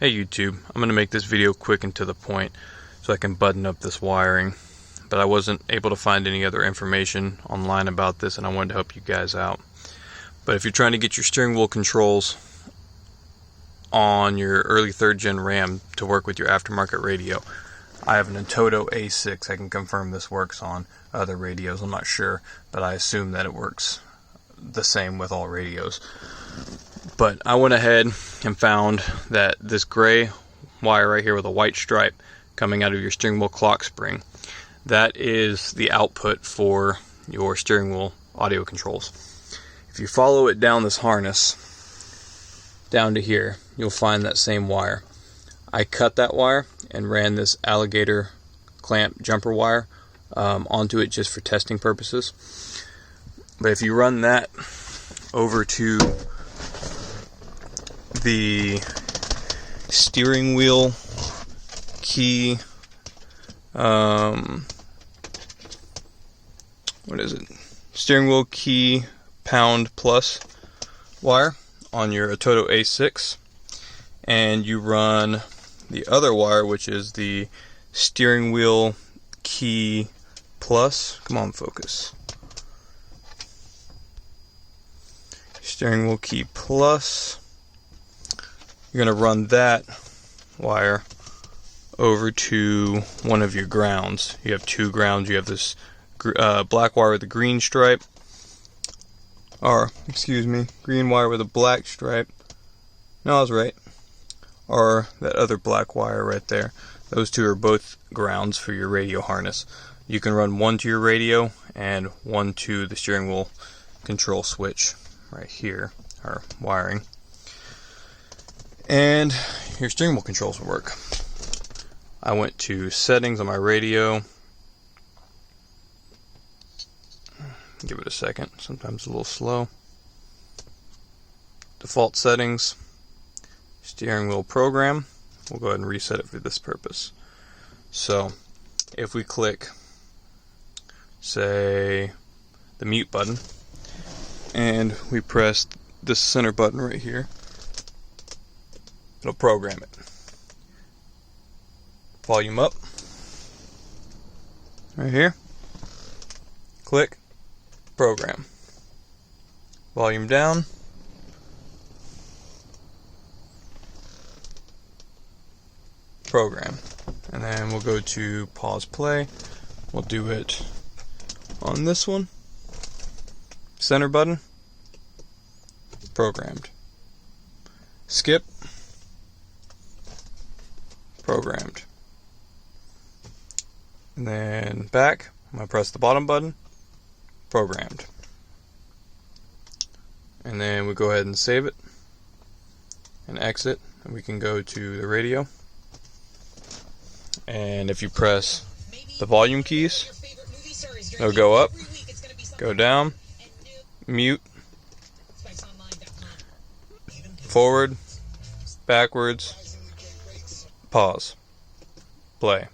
Hey YouTube, I'm going to make this video quick and to the point so I can button up this wiring, but I wasn't able to find any other information online about this and I wanted to help you guys out. But if you're trying to get your steering wheel controls on your early 3rd gen RAM to work with your aftermarket radio, I have an Toto A6. I can confirm this works on other radios, I'm not sure, but I assume that it works the same with all radios. But I went ahead and found that this gray wire right here with a white stripe coming out of your steering wheel clock spring, that is the output for your steering wheel audio controls. If you follow it down this harness down to here, you'll find that same wire. I cut that wire and ran this alligator clamp jumper wire onto it just for testing purposes. But if you run that over to the steering wheel key, steering wheel key pound plus wire on your Toto A6, and you run the other wire, which is the steering wheel key plus, come on focus, steering wheel key plus, you're going to run that wire over to one of your grounds. You have 2 grounds. You have this black wire with a green stripe, green wire with a black stripe. No, I was right. Or that other black wire right there. Those 2 are both grounds for your radio harness. You can run one to your radio and one to the steering wheel control switch right here, or wiring. And your steering wheel controls will work. I went to settings on my radio. Give it a second, sometimes it's a little slow. Default settings, steering wheel program. We'll go ahead and reset it for this purpose. So if we click, say, the mute button, and we press this center button right here, it'll program it. Volume up, right here, click, program. Volume down, program. And then we'll go to pause play. We'll do it on this one. Center button, programmed. Skip, programmed. And then back, I'm going to press the bottom button, programmed. And then we go ahead and save it and exit, and we can go to the radio. And if you press the volume keys, it'll go up, go down, mute, forward, backwards, pause, play.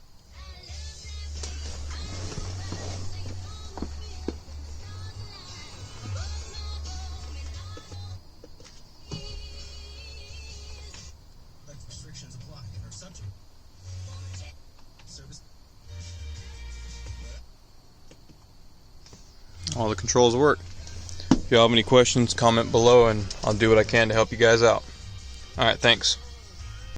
All the controls work. If you have any questions, comment below and I'll do what I can to help you guys out. Alright, thanks.